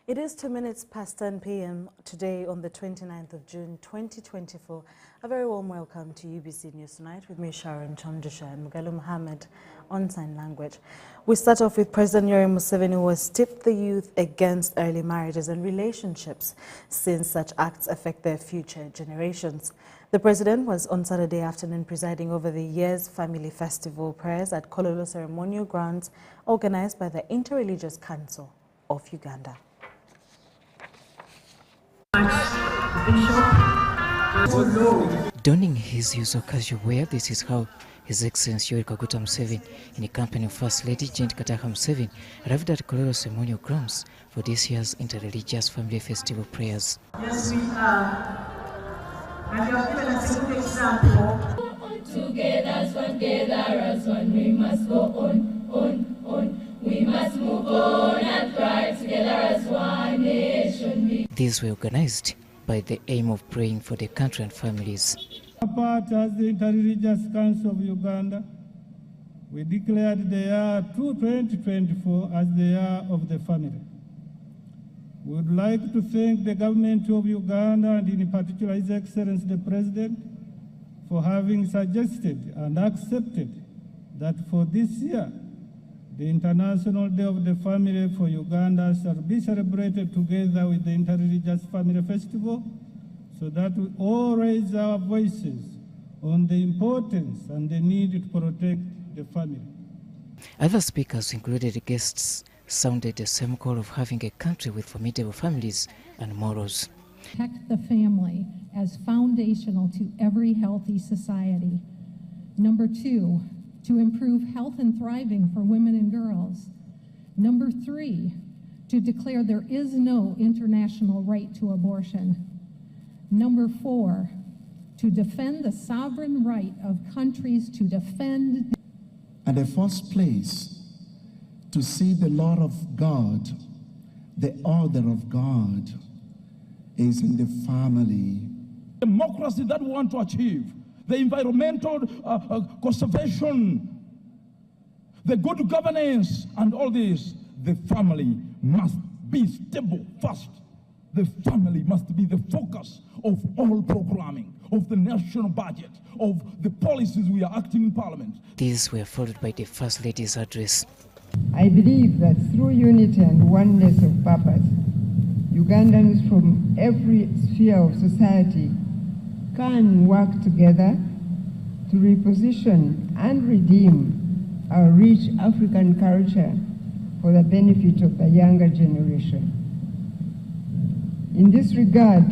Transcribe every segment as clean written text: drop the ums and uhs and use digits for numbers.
It is 2 minutes past 10 p.m. today on the 29th of June 2024. A very warm welcome to UBC News Tonight with me, Sharon Kyomugisha, and Mugalu Mohammed on sign language. We start off with President Yoweri Museveni, who has tipped the youth against early marriages and relationships, since such acts affect their future generations. The president was on Saturday afternoon presiding over the year's family festival prayers at Kololo Ceremonial Grounds, organized by the Interreligious Council of Uganda. Donning his usual casual wear, this is how His Excellency Yoweri Kaguta Museveni, in the company of First Lady Jane Kataka Museveni, arrived at Kololo Ceremonial Grounds for this year's Interreligious Family Festival prayers. Yes, we are. And you have given us a good example. Together as one, we must go on. We must move on and thrive together as one nation. These were organized by the aim of praying for the country and families. Apart as the Interreligious Council of Uganda, we declared the year 2024 as the year of the family. We would like to thank the government of Uganda, and in particular His Excellency the President, for having suggested and accepted that for this year, the International Day of the Family for Uganda shall be celebrated together with the Interreligious Family Festival, so that we all raise our voices on the importance and the need to protect the family. Other speakers, included guests, sounded the same call of having a country with formidable families and morals. Protect the family as foundational to every healthy society. Number 2, to improve health and thriving for women and girls. Number 3, to declare there is no international right to abortion. Number 4, to defend the sovereign right of countries to defend. At the first place, to see the Lord of God, the order of God, is in the family. Democracy that we want to achieve, the environmental conservation, the good governance, and all this, the family must be stable first. The family must be the focus of all programming, of the national budget, of the policies we are acting in Parliament. These were followed by the First Lady's address. I believe that through unity and oneness of purpose, Ugandans from every sphere of society can work together to reposition and redeem our rich African culture for the benefit of the younger generation. In this regard,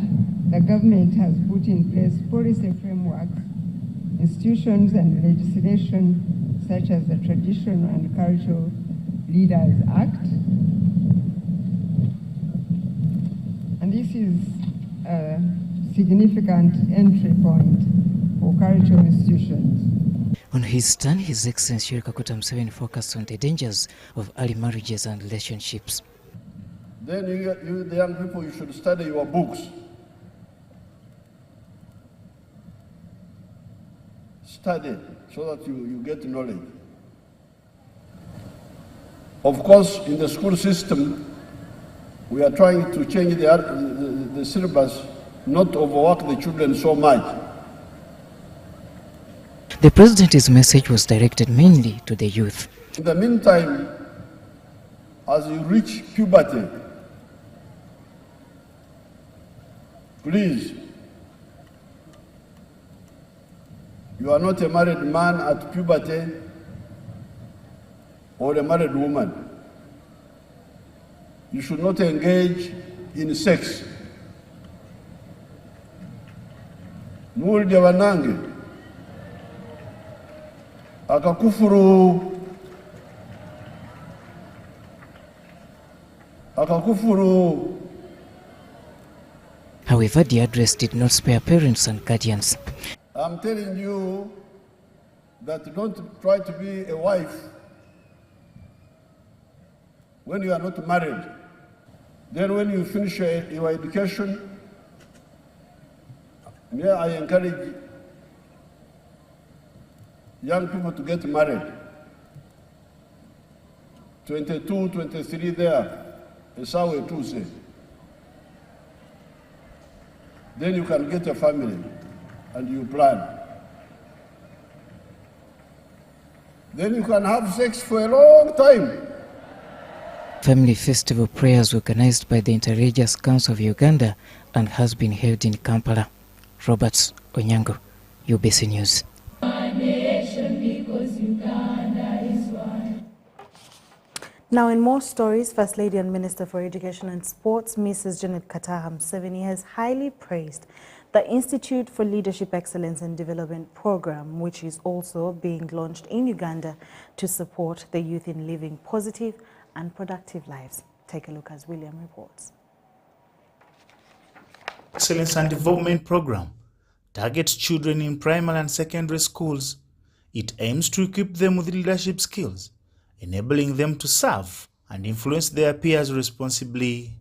the government has put in place policy frameworks, institutions and legislation such as the Traditional and Cultural Leaders Act. And this is a significant entry point for cultural institutions. On his turn, His Excellency Yoweri Kaguta Museveni focused on the dangers of early marriages and relationships. Then you the young people, you should study your books. Study so that you get knowledge. Of course, in the school system, we are trying to change the syllabus, not overwork the children so much. The President's message was directed mainly to the youth. In the meantime, as you reach puberty, please, you are not a married man at puberty or a married woman. You should not engage in sex. Mulde wanange akakufuru However, the address did not spare parents and guardians. I'm telling you that don't try to be a wife when you are not married. Then when you finish your education, may I encourage young people to get married. 22, 23 there, it's how we do say. Then you can get a family and you plan. Then you can have sex for a long time. Family festival prayers organized by the Interreligious Council of Uganda and has been held in Kampala. Robert Onyango, UBC News. Now, in more stories, First Lady and Minister for Education and Sports, Mrs. Janet Kataha Museveni, has highly praised the Institute for Leadership Excellence and Development program, which is also being launched in Uganda to support the youth in living positive and productive lives. Take a look as William reports. Excellence and Development Program targets children in primary and secondary schools. It aims to equip them with leadership skills, enabling them to serve and influence their peers responsibly.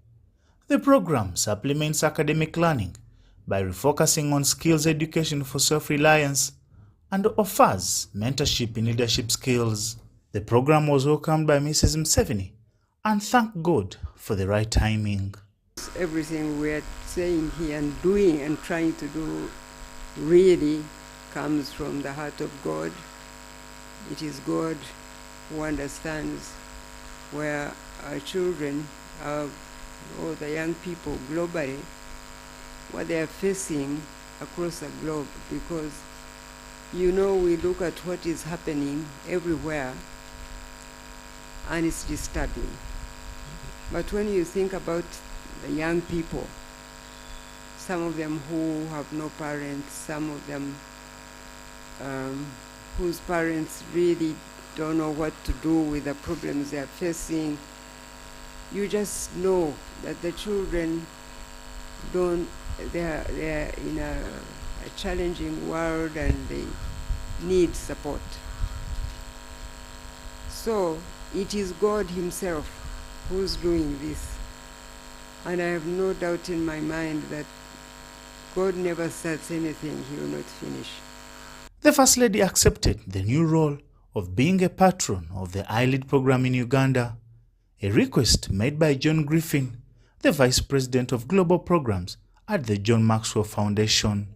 The program supplements academic learning by refocusing on skills education for self-reliance and offers mentorship in leadership skills. The program was welcomed by Mrs. Museveni and thanked God for the right timing. Everything we are saying here and doing and trying to do really comes from the heart of God. It is God who understands where our children, or the young people globally, what they are facing across the globe, because you know we look at what is happening everywhere and it's disturbing. But when you think about the young people, some of them who have no parents, some of them whose parents really don't know what to do with the problems they are facing, you just know that the children they're in a challenging world and they need support. So it is God Himself who's doing this. And I have no doubt in my mind that God never starts anything He will not finish. The First Lady accepted the new role of being a patron of the ILEAD program in Uganda, a request made by John Griffin, the Vice President of Global Programs at the John Maxwell Foundation.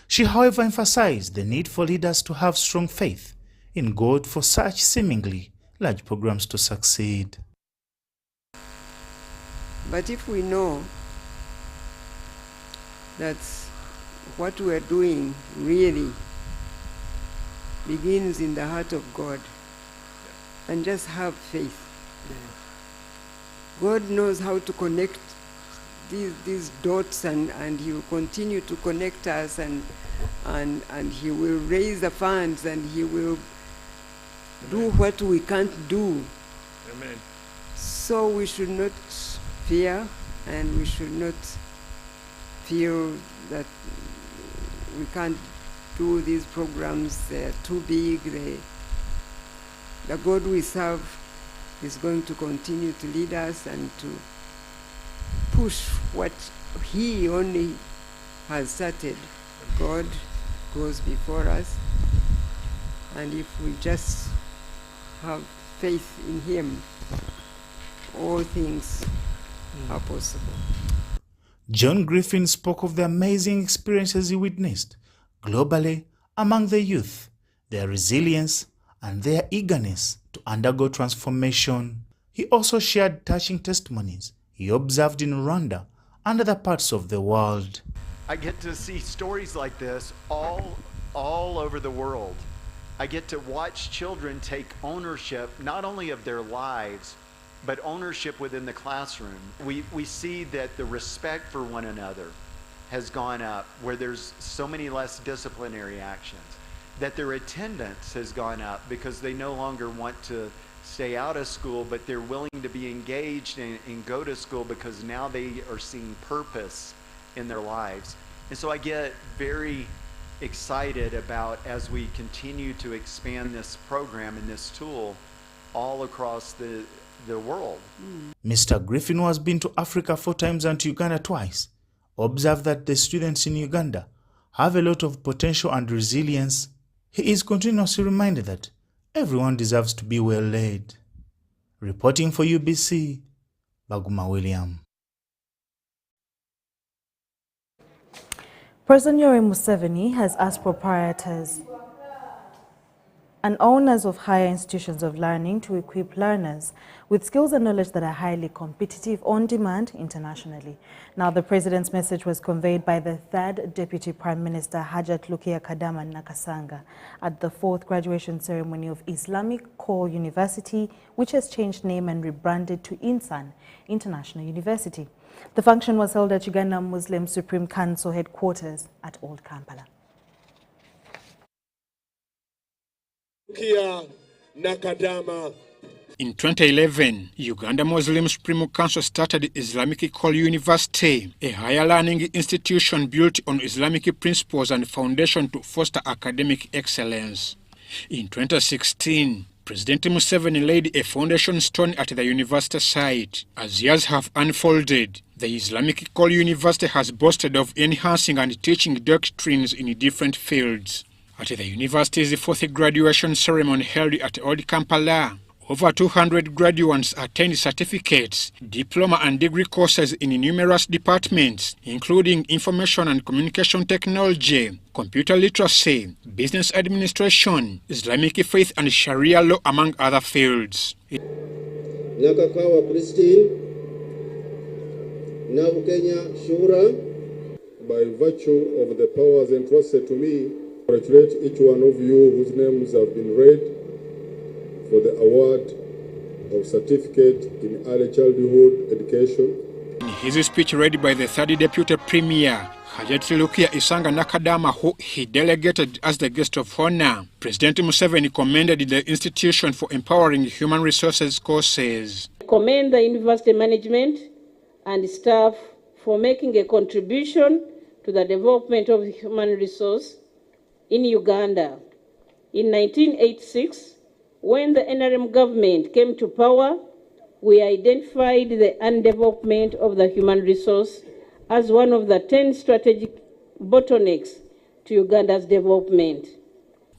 She, however, emphasized the need for leaders to have strong faith in God for such seemingly large programs to succeed. But if we know that what we are doing really begins in the heart of God, and just have faith. God knows how to connect these dots, and He will continue to connect us, and He will raise the funds, and He will do what we can't do. Amen. So we should not fear, and we should not feel that we can't do these programs, they're too big. The God we serve is going to continue to lead us and to push what He only has started. God goes before us, and if we just have faith in Him, all things are possible. John Griffin spoke of the amazing experiences he witnessed globally among the youth their resilience, and their eagerness to undergo transformation. He also shared touching testimonies he observed in Rwanda and other parts of the world. I get to see stories like this all over the world. I get to watch children take ownership not only of their lives, but ownership within the classroom. We see that the respect for one another has gone up, where there's so many less disciplinary actions, that their attendance has gone up because they no longer want to stay out of school, but they're willing to be engaged and go to school because now they are seeing purpose in their lives. And so I get very excited about, as we continue to expand this program and this tool all across the world. Mr. Griffin, who has been to Africa 4 times and to Uganda twice, observed that the students in Uganda have a lot of potential and resilience. He is continuously reminded that everyone deserves to be well led. Reporting for UBC, Baguma William. President Yoweri Museveni has asked proprietors and owners of higher institutions of learning to equip learners with skills and knowledge that are highly competitive on demand internationally. Now, the president's message was conveyed by the 3rd Deputy Prime Minister Hajat Lukia Kadama Nakasanga at the 4th graduation ceremony of Islamic Core University, which has changed name and rebranded to Insan International University. The function was held at Uganda Muslim Supreme Council headquarters at Old Kampala. In 2011, Uganda Muslim Supreme Council started Islamic Core University, a higher learning institution built on Islamic principles and foundation to foster academic excellence. In 2016, President Museveni laid a foundation stone at the university site. As years have unfolded, the Islamic Core University has boasted of enhancing and teaching doctrines in different fields. At the university's 4th graduation ceremony held at Old Kampala, over 200 graduates attained certificates, diploma and degree courses in numerous departments, including information and communication technology, computer literacy, business administration, Islamic faith and Sharia law, among other fields. Nakakawa Christine, Nabukenya Shura. By virtue of the powers entrusted to me, I congratulate each one of you whose names have been read for the award of certificate in early childhood education. In his speech read by the 3rd Deputy Premier, Hajat Lukia Isanga Nakadama, who he delegated as the guest of honor, President Museveni commended the institution for empowering human resources courses. I commend the university management and staff for making a contribution to the development of human resource in Uganda. In 1986, when the NRM government came to power, we identified the underdevelopment of the human resource as one of the 10 strategic bottlenecks to Uganda's development.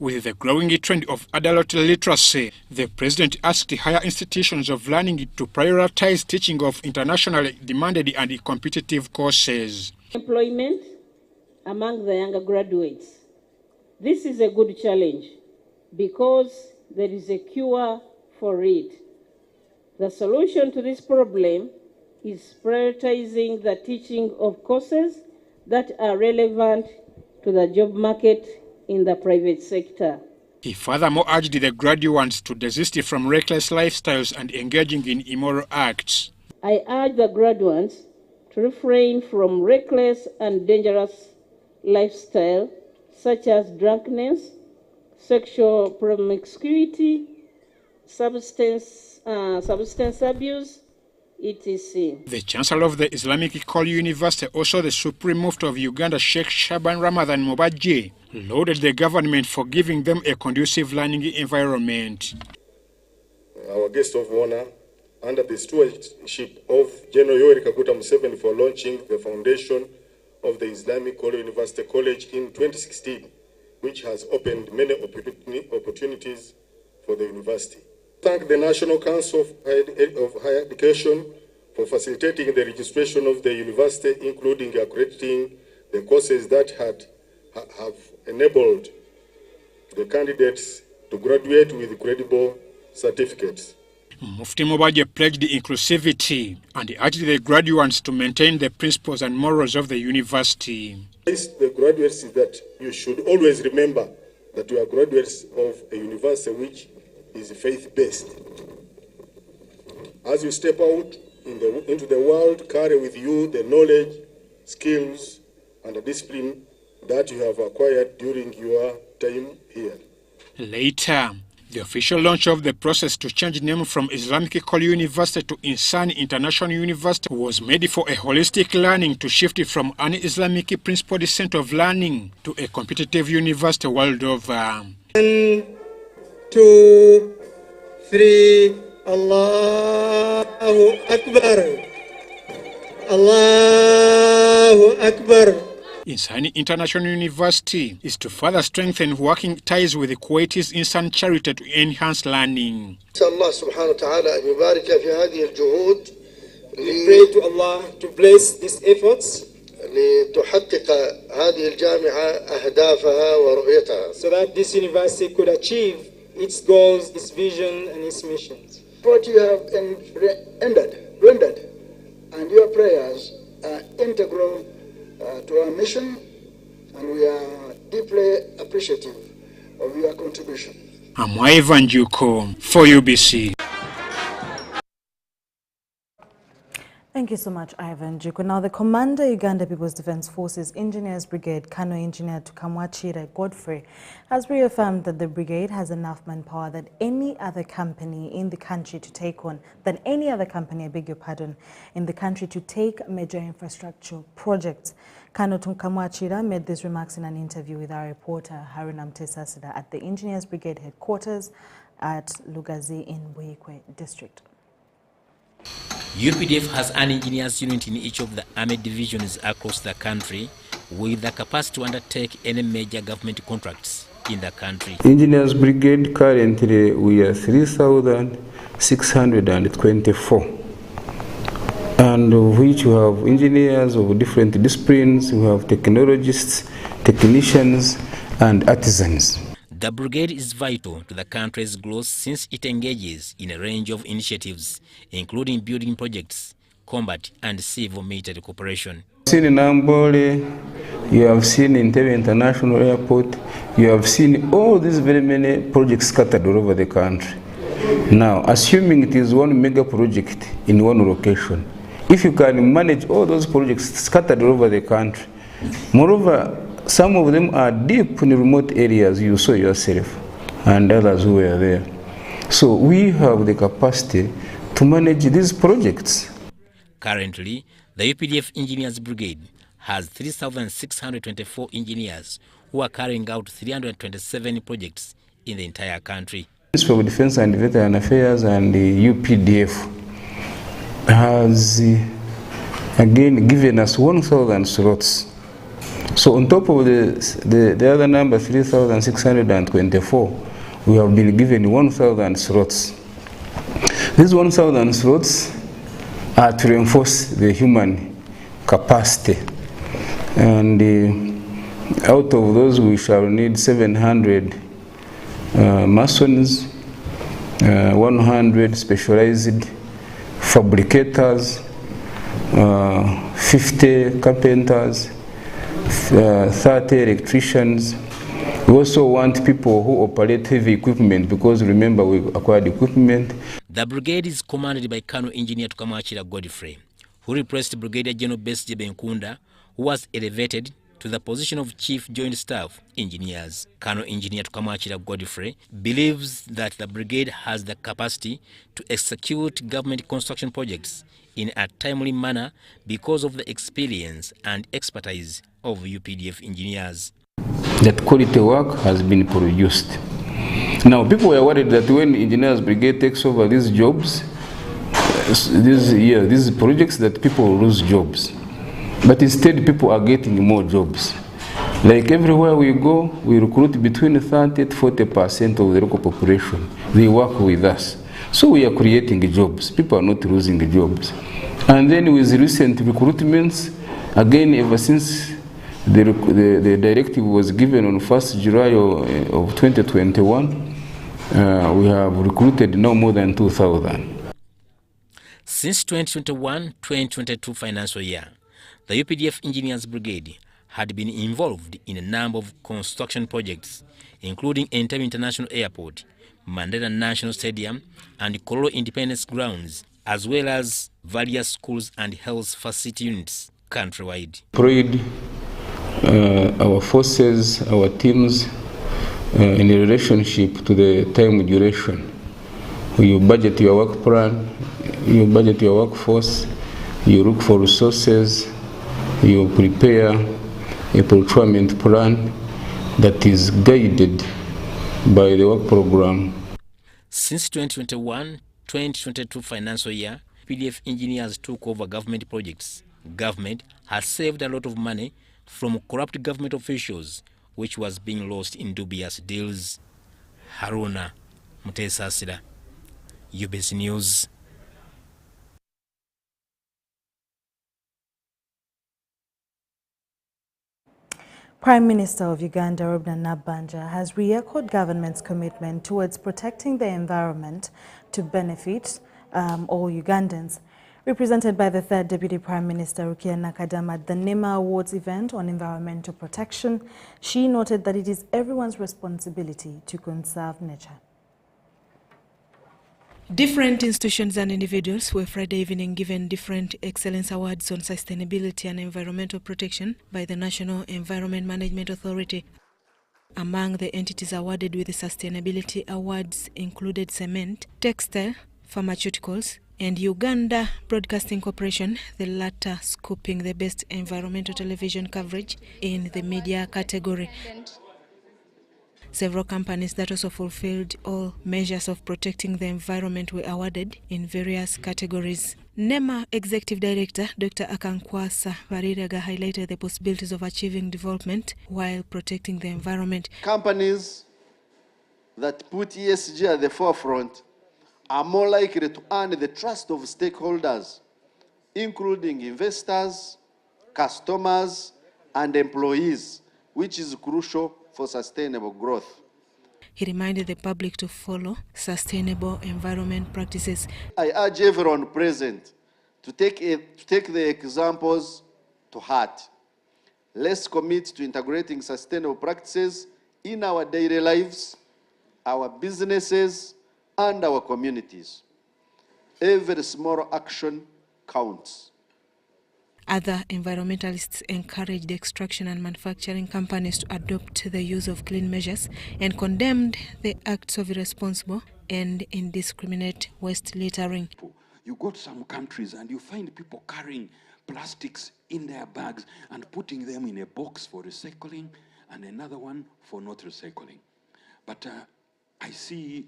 With the growing trend of adult literacy, the president asked higher institutions of learning to prioritize teaching of internationally demanded and competitive courses. Employment among the younger graduates. This is a good challenge because there is a cure for it. The solution to this problem is prioritizing the teaching of courses that are relevant to the job market in the private sector. He furthermore urged the graduates to desist from reckless lifestyles and engaging in immoral acts. I urge the graduates to refrain from reckless and dangerous lifestyle such as drunkenness, sexual promiscuity, substance abuse, etc. The Chancellor of the Islamic Core University, also the Supreme Mufti of Uganda, Sheikh Shaban Ramadan Mubaji, lauded the government for giving them a conducive learning environment. Our guest of honor, under the stewardship of General Yoweri Kaguta Museveni, for launching the foundation of the Islamic Core University College in 2016, which has opened many opportunities for the university. Thank the National Council of Higher Education for facilitating the registration of the university, including accrediting the courses that have enabled the candidates to graduate with credible certificates. Mufti Mobaje pledged inclusivity and urged the graduates to maintain the principles and morals of the university. The graduates is that you should always remember that you are graduates of a university which is faith-based. As you step out into the world, carry with you the knowledge, skills, and the discipline that you have acquired during your time here. Later, the official launch of the process to change name from Islamic University to Insani International University was made for a holistic learning to shift it from an Islamic principled center of learning to a competitive university world over. 1, 2, 3, Allahu Akbar. Allahu Akbar. Insani International University is to further strengthen working ties with the Kuwaitis Insan Charity to enhance learning. Allah subhanahu wa ta'ala an yubarika fi hadhihi al-juhud. We pray to Allah to bless these efforts لتحقق هذه الجامعة أهدافها ورؤيتها. So that this university could achieve its goals, its vision, and its missions. What you have rendered, and your prayers are integral to our mission, and we are deeply appreciative of your contribution. I'm Ivan Juko for UBC. Thank you so much, Ivan Juko. Now, the Commander, Uganda People's Defence Forces Engineers Brigade, Kano Engineer Tukamwachira Godfrey, has reaffirmed that the brigade has enough manpower that any other company in the country to take on, in the country to take major infrastructure projects. Kano Tukamwachira made these remarks in an interview with our reporter, Haruna Mtesasida, at the Engineers Brigade headquarters at Lugazi in Buikwe district. UPDF has an engineers unit in each of the army divisions across the country with the capacity to undertake any major government contracts in the country. Engineers Brigade, currently we are 3,624, and of which we have engineers of different disciplines, we have technologists, technicians, and artisans. The brigade is vital to the country's growth since it engages in a range of initiatives, including building projects, combat and civil military cooperation. Seen in Ambole, you have seen in Entebbe International Airport, you have seen all these very many projects scattered all over the country. Now, assuming it is one mega project in one location, if you can manage all those projects scattered all over the country, moreover, some of them are deep in remote areas, you saw yourself, and others who were there. So we have the capacity to manage these projects. Currently, the UPDF Engineers Brigade has 3,624 engineers who are carrying out 327 projects in the entire country. The Ministry of Defense and Veteran Affairs and the UPDF has again given us 1,000 slots. So on top of the other number, 3,624, we have been given 1,000 slots. These 1,000 slots are to reinforce the human capacity. And out of those, we shall need 700 masons, 100 specialized fabricators, 50 carpenters, 30 electricians. We also want people who operate heavy equipment, because remember, we acquired equipment. The brigade is commanded by Kano Engineer Tukamwachira Godfrey, who replaced Brigadier General Besje Benkunda, who was elevated to the position of Chief Joint Staff Engineers. Kano Engineer Tukamwachira Godfrey believes that the brigade has the capacity to execute government construction projects in a timely manner because of the experience and expertise of UPDF engineers. That quality work has been produced. Now, people were worried that when Engineers Brigade takes over these jobs, these projects, that people will lose jobs. But instead, people are getting more jobs. Like everywhere we go, we recruit between 30 to 40% of the local population. They work with us. So we are creating jobs. People are not losing jobs. And then with recent recruitments, again, ever since The directive was given on 1st July of 2021. We have recruited no more than 2,000. Since 2021-2022 financial year, the UPDF Engineers Brigade had been involved in a number of construction projects, including Entebbe International Airport, Mandela National Stadium, and Kololo Independence Grounds, as well as various schools and health facility units countrywide. Deployed our forces, our teams, in a relationship to the time duration. You budget your work plan, you budget your workforce, you look for resources, you prepare a procurement plan that is guided by the work program. Since 2021-2022 financial year, UPDF engineers took over government projects. Government has saved a lot of money from corrupt government officials, which was being lost in dubious deals. Haruna Mutesasira, UBC News. Prime Minister of Uganda, Robert Nabanja, has re-echoed government's commitment towards protecting the environment to benefit all Ugandans. Represented by the third Deputy Prime Minister, Rukia Nakadama, at the NEMA Awards event on environmental protection, she noted that it is everyone's responsibility to conserve nature. Different institutions and individuals were Friday evening given different excellence awards on sustainability and environmental protection by the National Environment Management Authority. Among the entities awarded with the sustainability awards included cement, textile, pharmaceuticals, and Uganda Broadcasting Corporation, the latter scooping the best environmental television coverage in the media category. Several companies that also fulfilled all measures of protecting the environment were awarded in various categories. NEMA Executive Director Dr. Akankwasa Variraga highlighted the possibilities of achieving development while protecting the environment. Companies that put ESG at the forefront are more likely to earn the trust of stakeholders, including investors, customers, and employees, which is crucial for sustainable growth. He reminded the public to follow sustainable environment practices. I urge everyone present to take the examples to heart. Let's commit to integrating sustainable practices in our daily lives, our businesses, and our communities. Every small action counts. Other environmentalists encouraged extraction and manufacturing companies to adopt the use of clean measures and condemned the acts of irresponsible and indiscriminate waste littering. You go to some countries and you find people carrying plastics in their bags and putting them in a box for recycling and another one for not recycling. But I see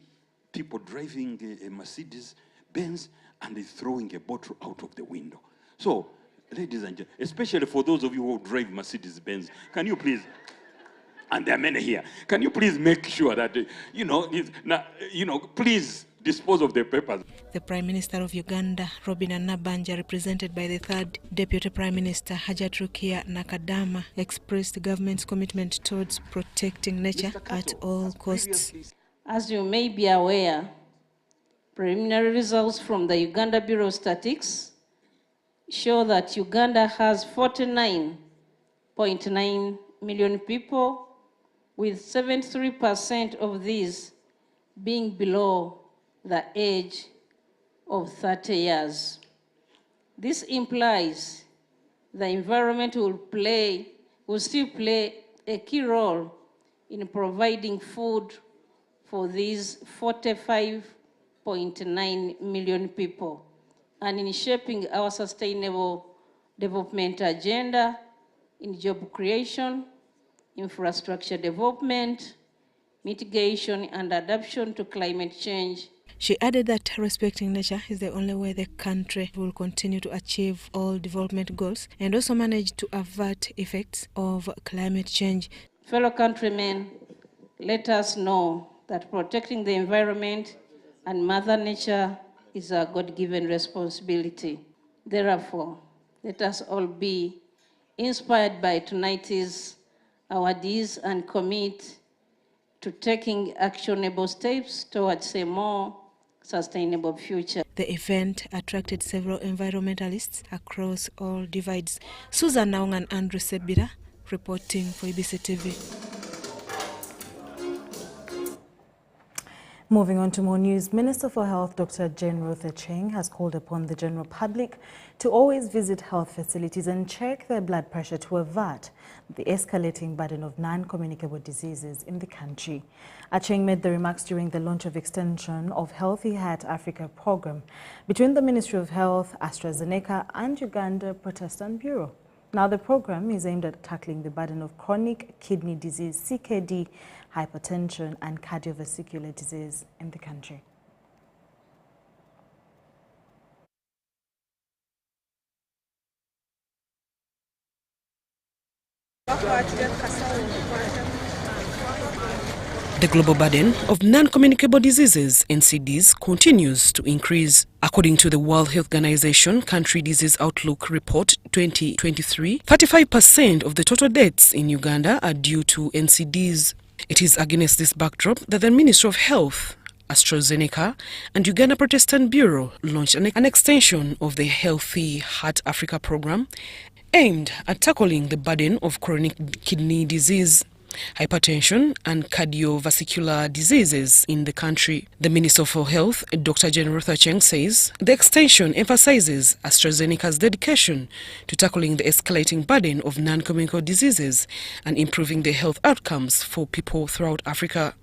people driving a Mercedes Benz and they're throwing a bottle out of the window. So, ladies and gentlemen, especially for those of you who drive Mercedes Benz, can you please, and there are many here, can you please make sure that, please dispose of the papers. The Prime Minister of Uganda, Robert Nabanja, represented by the third Deputy Prime Minister, Hajat Rukia Nakadama, expressed the government's commitment towards protecting nature at all costs. As you may be aware, preliminary results from the Uganda Bureau of Statistics show that Uganda has 49.9 million people, with 73% of these being below the age of 30 years. This implies the environment will still play a key role in providing food for these 45.9 million people, and in shaping our sustainable development agenda in job creation, infrastructure development, mitigation and adaptation to climate change. She added that respecting nature is the only way the country will continue to achieve all development goals and also manage to avert effects of climate change. Fellow countrymen, let us know that protecting the environment and Mother Nature is a God-given responsibility. Therefore, let us all be inspired by tonight's awardees and commit to taking actionable steps towards a more sustainable future. The event attracted several environmentalists across all divides. Susan Naung and Andrew Sebira reporting for EBC TV. Moving on to more news, Minister for Health Dr. Jane Ruth-Aceng has called upon the general public to always visit health facilities and check their blood pressure to avert the escalating burden of non-communicable diseases in the country. Aceng made the remarks during the launch of extension of Healthy Heart Africa program between the Ministry of Health, AstraZeneca and Uganda Protestant Bureau. Now, the program is aimed at tackling the burden of chronic kidney disease, CKD, hypertension and cardiovascular disease in the country. The global burden of non-communicable diseases, NCDs, continues to increase. According to the World Health Organization Country Disease Outlook Report 2023, 35% of the total deaths in Uganda are due to NCDs. It is against this backdrop that the Ministry of Health, AstraZeneca and Uganda Protestant Bureau launched an extension of the Healthy Heart Africa program aimed at tackling the burden of chronic kidney disease, hypertension and cardiovascular diseases in the country. The Minister for Health, Dr. Jane Ruth-Aceng, says the extension emphasizes AstraZeneca's dedication to tackling the escalating burden of non-communicable diseases and improving the health outcomes for people throughout Africa.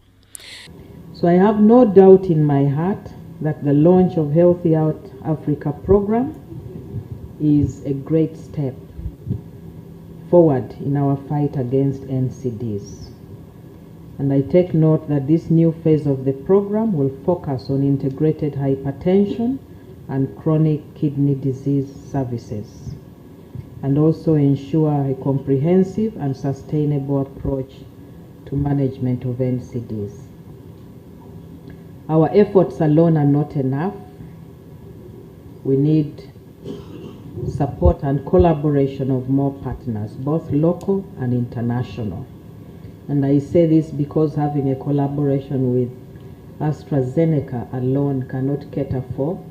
So I have no doubt in my heart that the launch of Healthy Heart Africa program is a great step forward in our fight against NCDs. And I take note that this new phase of the program will focus on integrated hypertension and chronic kidney disease services, and also ensure a comprehensive and sustainable approach to management of NCDs. Our efforts alone are not enough. We need support and collaboration of more partners, both local and international. And I say this because having a collaboration with AstraZeneca alone cannot cater for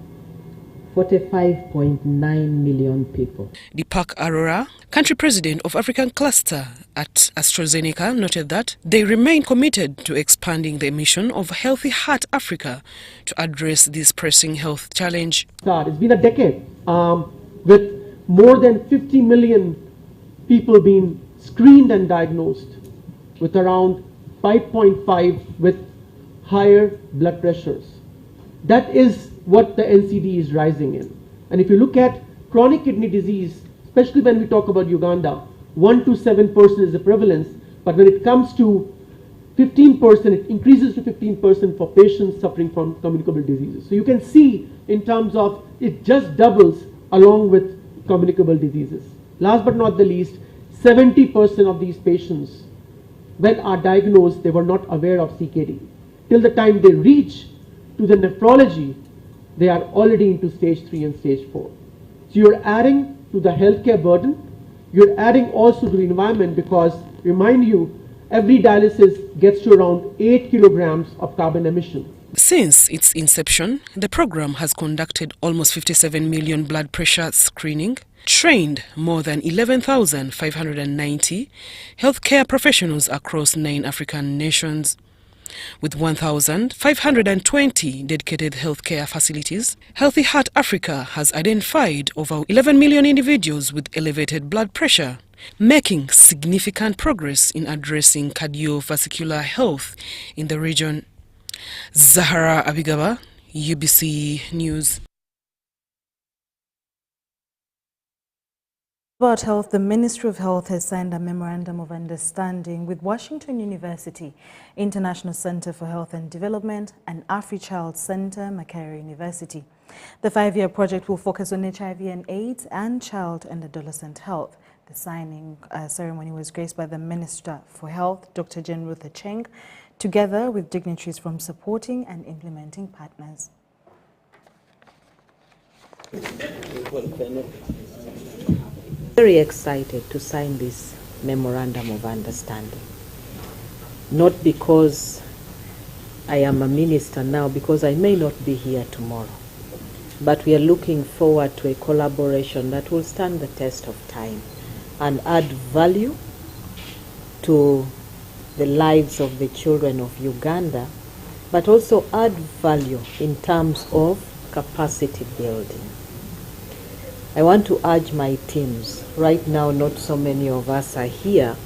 45.9 million people. Deepak Arora, country president of African cluster at AstraZeneca, noted that they remain committed to expanding the mission of Healthy Heart Africa to address this pressing health challenge. It's been a decade with more than 50 million people being screened and diagnosed, with around 5.5 with higher blood pressures. That is what the NCD is rising in. And if you look at chronic kidney disease, especially when we talk about Uganda, 1 to 7% is the prevalence, but when it comes to 15%, it increases to 15% for patients suffering from communicable diseases. So you can see in terms of it just doubles along with communicable diseases. Last but not the least, 70% of these patients, when are diagnosed, they were not aware of CKD. Till the time they reach to the nephrology, they are already into stage 3 and stage 4. So you're adding to the healthcare burden, you're adding also to the environment, because remind you, every dialysis gets to around 8 kilograms of carbon emission. Since its inception, the program has conducted almost 57 million blood pressure screening, trained more than 11,590 healthcare professionals across 9 African nations. With 1,520 dedicated healthcare facilities, Healthy Heart Africa has identified over 11 million individuals with elevated blood pressure, making significant progress in addressing cardiovascular health in the region. Zahara Abigaba, UBC News. About health, the Ministry of Health has signed a memorandum of understanding with Washington University, International Center for Health and Development, and AfriChild Center, Makerere University. The 5-year project will focus on HIV and AIDS and child and adolescent health. The signing ceremony was graced by the Minister for Health, Dr. Jane Ruth-Aceng, together with dignitaries from supporting and implementing partners. Very excited to sign this memorandum of understanding. Not because I am a minister now, because I may not be here tomorrow. But we are looking forward to a collaboration that will stand the test of time and add value to the lives of the children of Uganda, but also add value in terms of capacity building. I want to urge my teams. Right now, not so many of us are here,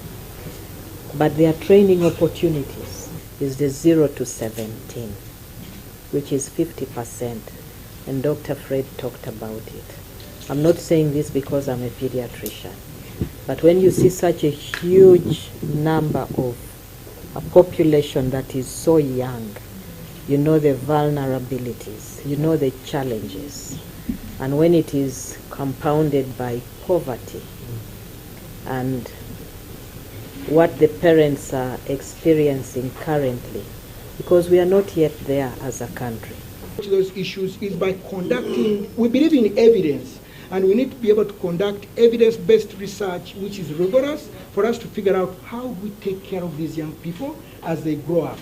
but their training opportunities is the 0 to 17, which is 50%, and Dr. Fred talked about it. I'm not saying this because I'm a pediatrician, but when you see such a huge number of a population that is so young, you know the vulnerabilities, you know the challenges, and when it is compounded by poverty and what the parents are experiencing currently, because we are not yet there as a country. Those issues is by conducting, we believe in evidence, and we need to be able to conduct evidence-based research which is rigorous for us to figure out how we take care of these young people as they grow up.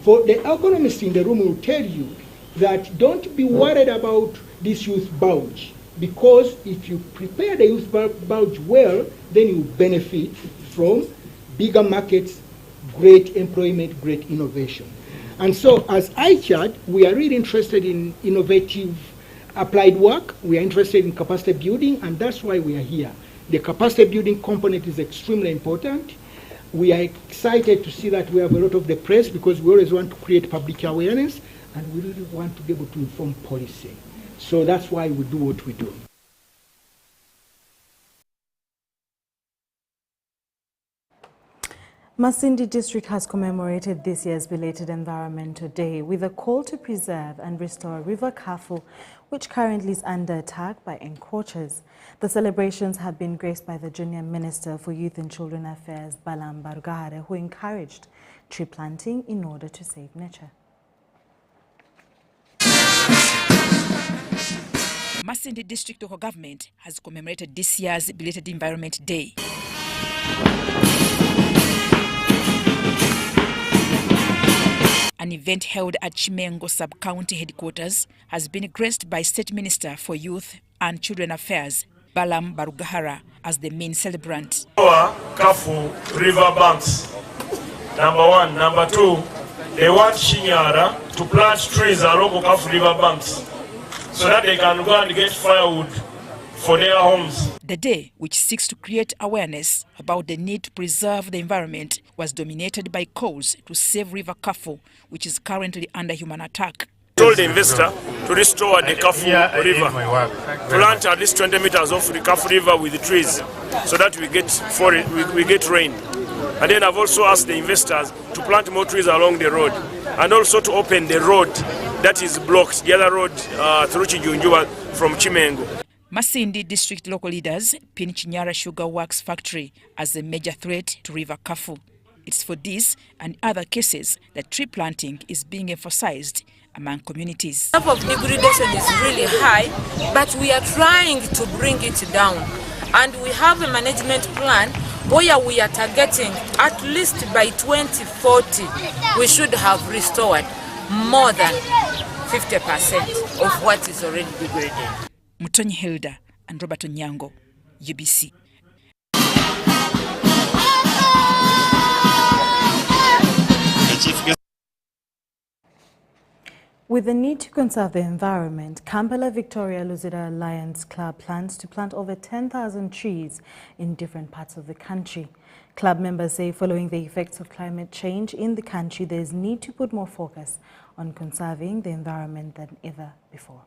For the economists in the room will tell you that don't be worried about this youth bulge, because if you prepare the youth bulge well, then you benefit from bigger markets, great employment, great innovation. And so as ICHAD, we are really interested in innovative applied work. We are interested in capacity building, and that's why we are here. The capacity building component is extremely important. We are excited to see that we have a lot of the press, because we always want to create public awareness, and we really want to be able to inform policy. So that's why we do what we do. Masindi district has commemorated this year's belated Environmental Day with a call to preserve and restore River Kafu, which currently is under attack by encroachers. The celebrations have been graced by the Junior Minister for Youth and Children Affairs, Balam Barugahare, who encouraged tree planting in order to save nature. Masindi district local government has commemorated this year's belated Environment Day. An event held at Chimengo Sub-County Headquarters has been graced by State Minister for Youth and Children Affairs, Balam Barugahara, as the main celebrant. Kafu river banks, number one. Number two, they want Shinyara to plant trees along Kafu river banks so that they can go and get firewood for their homes. The day, which seeks to create awareness about the need to preserve the environment, was dominated by calls to save River Kafu, which is currently under human attack. Told the investor to restore the Kafu River, plant at least 20 meters off the Kafu River with the trees so that we get rain. And then I've also asked the investors to plant more trees along the road, and also to open the road that is blocked, the other road through Chijunjua from Chimengo. Masindi district local leaders pin Chinyara Sugar Works factory as a major threat to River Kafu. It's for this and other cases that tree planting is being emphasized among communities. The level of degradation is really high, but we are trying to bring it down. And we have a management plan where we are targeting at least by 2040, we should have restored more than 50% of what is already degraded. Mutonyi Hilda and Robert Onyango, UBC. With the need to conserve the environment, Kampala Victoria Luzira Alliance Club plans to plant over 10,000 trees in different parts of the country. Club members say following the effects of climate change in the country, there is need to put more focus on conserving the environment than ever before.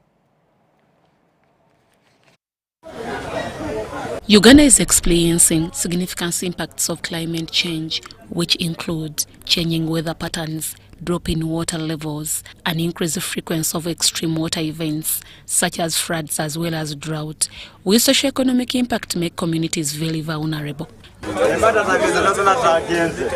Uganda is experiencing significant impacts of climate change, which include changing weather patterns, dropping water levels, and increased frequency of extreme water events such as floods as well as drought, with socio-economic impact make communities very vulnerable.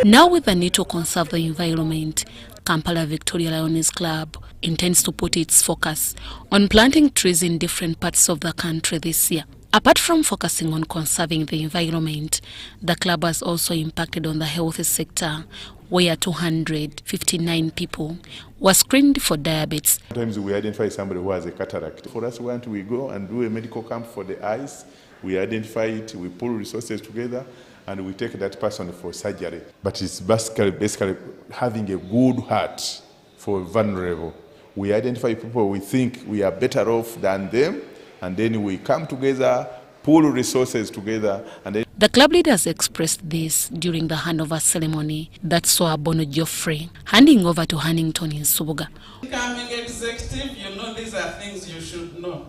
Now with the need to conserve the environment, Kampala Victoria Lions Club intends to put its focus on planting trees in different parts of the country this year. Apart from focusing on conserving the environment, the club has also impacted on the health sector, where 259 people were screened for diabetes. Sometimes we identify somebody who has a cataract. For us, we go and do a medical camp for the eyes. We identify it, we pull resources together, and we take that person for surgery. But it's basically having a good heart for vulnerable. We identify people we think we are better off than them, and then we come together, pull resources together, and then... The club leaders expressed this during the handover ceremony that saw Bono Geoffrey handing over to Hannington in Subuga. Becoming executive, you know these are things you should know.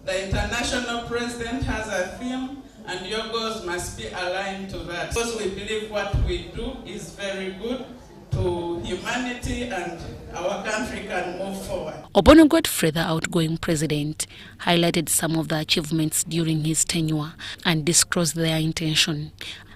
The international president has a theme, and your goals must be aligned to that. Because we believe what we do is very good to humanity and our country can move forward. Obono Godfrey, the outgoing president, highlighted some of the achievements during his tenure and disclosed their intention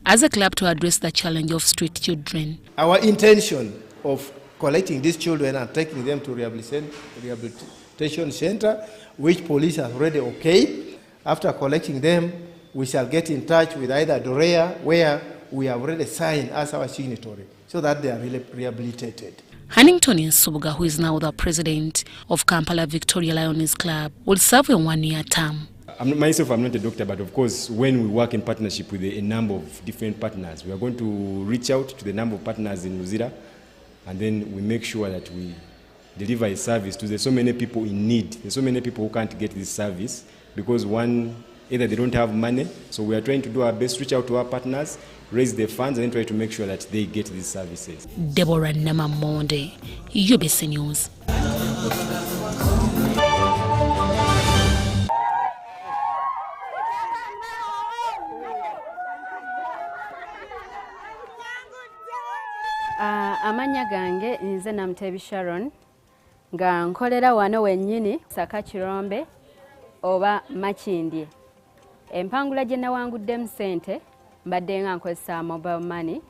as a club to address the challenge of street children. Our intention of collecting these children and taking them to rehabilitation center, which police have already okayed. After collecting them, we shall get in touch with either Dorea, where we have already signed as our signatory, so that they are really rehabilitated. Hannington in Subuga, who is now the president of Kampala Victoria Lions Club, will serve a 1-year term. I'm not a doctor, but of course, when we work in partnership with a number of different partners, we are going to reach out to the number of partners in Luzira, and then we make sure that we deliver a service to so many people in need. There's so many people who can't get this service because either they don't have money, so we are trying to do our best, reach out to our partners, raise the funds, and then try to make sure that they get these services. Deborah Namamonde, UBC News. Amanya gange nze Namtebi Sharon nga nkolera wano wennyini Saka Kirombe oba Makindye. Empangula gye nawanguddemu ssente mbadde nga nkozesa mobile money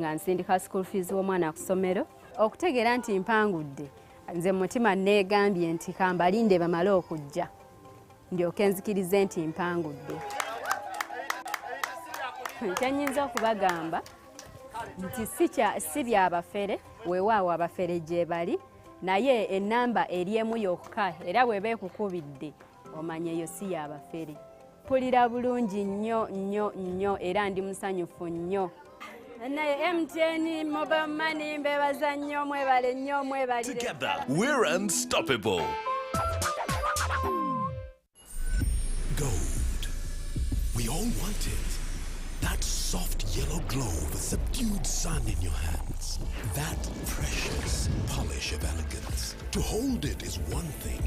nga nsindika school fees w'omwana ku ssomero. Okutegeera nti mpangudde, nze mutima neegambye nti kambalinde bamale okujja ndyoke nzikirize nti mpangudde. Kyennyinza okubagamba nti si byabafere, weewaawo abafere gye bali, naye ennamba eri emu yokka era bw'eba ekukubidde omanye eyo si yabafere. Mpulira bulungi nnyo era ndi musanyufu nnyo. Naye MTN mobile money mbebaza nnyo, mwebale nnyo, mwebalire. Together we're unstoppable. Gold. We all want it. That soft yellow glow of a subdued sun in your hands. That precious polish of elegance. To hold it is one thing,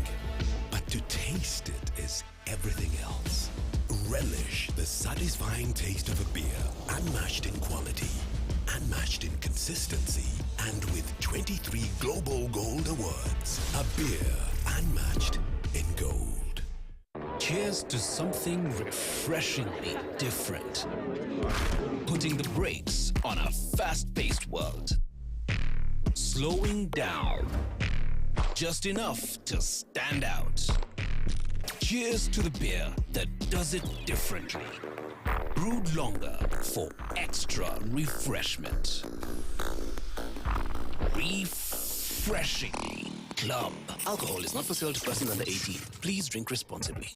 but to taste it is everything else. Relish the satisfying taste of a beer, unmatched in quality, unmatched in consistency, and with 23 Global Gold Awards. A beer unmatched in gold. Cheers to something refreshingly different. Putting the brakes on a fast-paced world. Slowing down. Just enough to stand out. Cheers to the beer that does it differently. Brewed longer for extra refreshment. Refreshingly Club. Alcohol is not for sale to persons under 18. Please drink responsibly.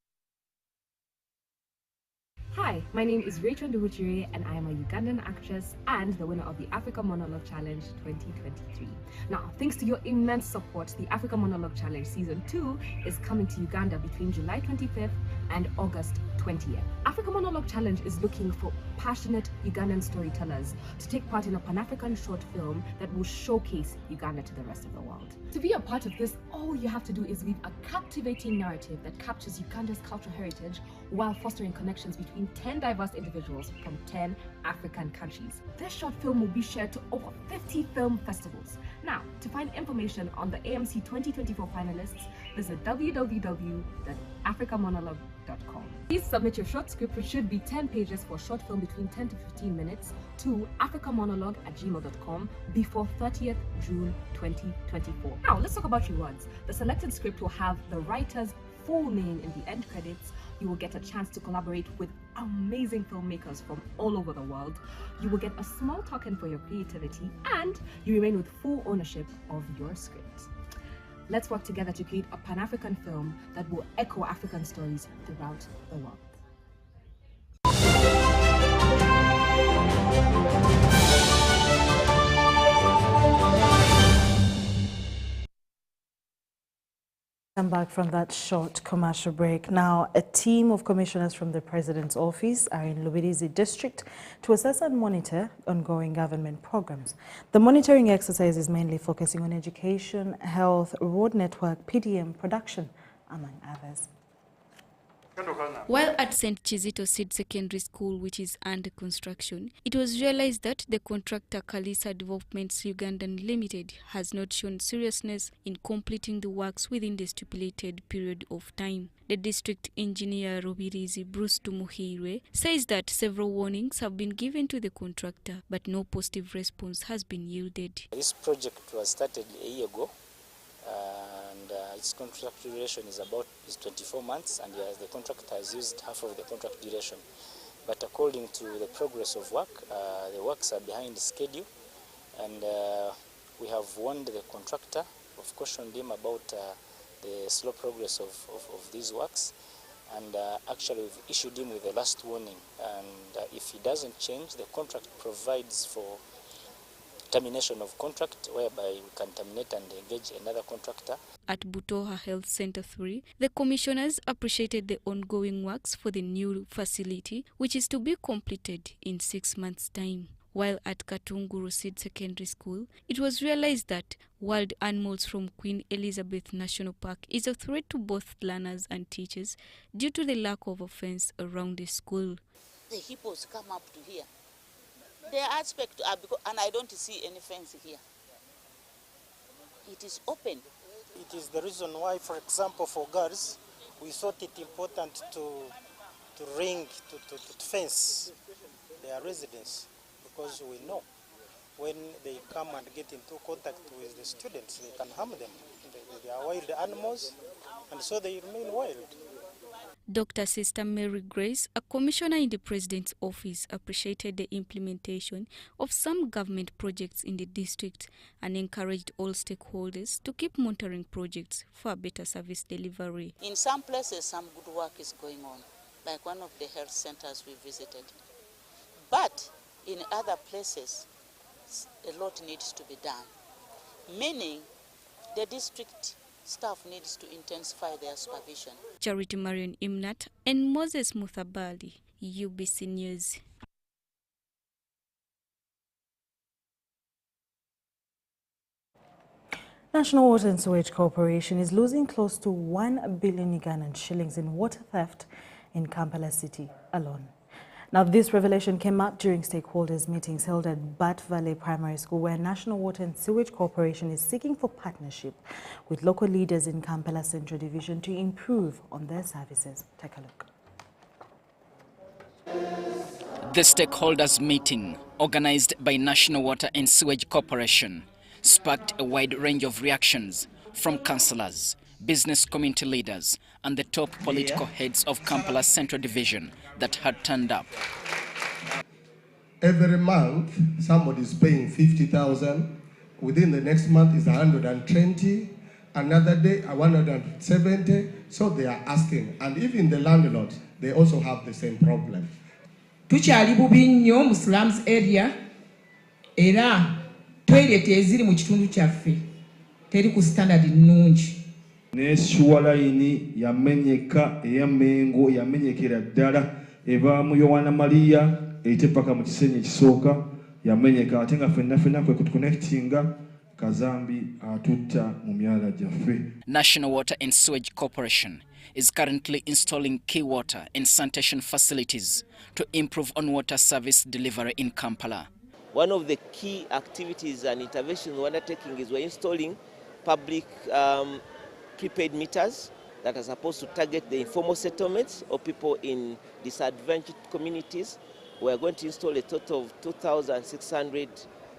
Hi, my name is Rachel Ndubuchiri and I am a Ugandan actress and the winner of the Africa Monologue Challenge 2023. Now, thanks to your immense support, the Africa Monologue Challenge Season 2 is coming to Uganda between July 25th and August 20th. Africa Monologue Challenge is looking for passionate Ugandan storytellers to take part in a Pan-African short film that will showcase Uganda to the rest of the world. To be a part of this, all you have to do is weave a captivating narrative that captures Uganda's cultural heritage while fostering connections between 10 diverse individuals from 10 African countries. This short film will be shared to over 50 film festivals. Now, to find information on the AMC 2024 finalists, visit www.africamonologue.com. Please submit your short script, which should be 10 pages for a short film between 10 to 15 minutes, to africamonologue@gmail.com before 30th June 2024. Now, let's talk about rewards. The selected script will have the writer's full name in the end credits, You will get a chance to collaborate with amazing filmmakers from all over the world. You will get a small token for your creativity, and you remain with full ownership of your script. Let's work together to create a Pan-African film that will echo African stories throughout the world. Come back from that short commercial break. Now, a team of commissioners from the President's office are in Lubirizi district to assess and monitor ongoing government programs. The monitoring exercise is mainly focusing on education, health, road network, PDM, production, among others. While at St. Chizito Seed Secondary School, which is under construction, it was realized that the contractor Kalisa Developments Ugandan Limited has not shown seriousness in completing the works within the stipulated period of time. The district engineer Rubirizi Bruce Tumuhire says that several warnings have been given to the contractor, but no positive response has been yielded. This project was started a year ago. Its contract duration is 24 months, and the contractor has used half of the contract duration. But according to the progress of work, the works are behind schedule, and we have warned the contractor, we've cautioned him about the slow progress of these works, and actually we've issued him with the last warning, and if he doesn't change, the contract provides for termination of contract, whereby we can terminate and engage another contractor. At Butoha Health Center 3, the commissioners appreciated the ongoing works for the new facility, which is to be completed in 6 months' time. While at Katunguru Seed Secondary School, it was realized that wild animals from Queen Elizabeth National Park is a threat to both learners and teachers due to the lack of a fence around the school. The hippos come up to here. The aspect, and I don't see any fence here. It is open. It is the reason why, for example, for girls, we thought it important to fence their residence, because we know when they come and get into contact with the students, they can harm them. They are wild animals, and so they remain wild. Dr. Sister Mary Grace, a commissioner in the President's office, appreciated the implementation of some government projects in the district and encouraged all stakeholders to keep monitoring projects for a better service delivery. In some places, some good work is going on, like one of the health centers we visited. But in other places, a lot needs to be done, meaning the district staff needs to intensify their supervision. Charity Marion Imnat and Moses Muthabali, UBC News. National Water and Sewage Corporation is losing close to 1 billion Ugandan shillings in water theft in Kampala City alone. Now, this revelation came up during stakeholders' meetings held at Bat Valley Primary School, where National Water and Sewage Corporation is seeking for partnership with local leaders in Kampala Central Division to improve on their services. Take a look. The stakeholders' meeting, organized by National Water and Sewage Corporation, sparked a wide range of reactions from councillors, business community leaders, and the top political heads of Kampala Central Division that had turned up. Every month, somebody is paying 50,000. Within the next month is 120. Another day, 170. So they are asking. And even the landlords, they also have the same problem. Tukyali bubi nnyo mu slums area era toilet eziri mu kitundu kyaffe teri ku standard nnungi. Neshuwalayini yamenyeka eyamengo yamenyekera ddala eva mu Yohana Maria ete paka mu kisenyi kisooka yamenyeka ate nga ffenna kwe kutuconnectinga kazambi atutta mu myala gyaffe. National Water and Sewage Corporation is currently installing key water and sanitation facilities to improve on water service delivery in Kampala. One of the key activities and interventions we're undertaking is we're installing public prepaid meters that are supposed to target the informal settlements of people in disadvantaged communities. We're going to install a total of 2,600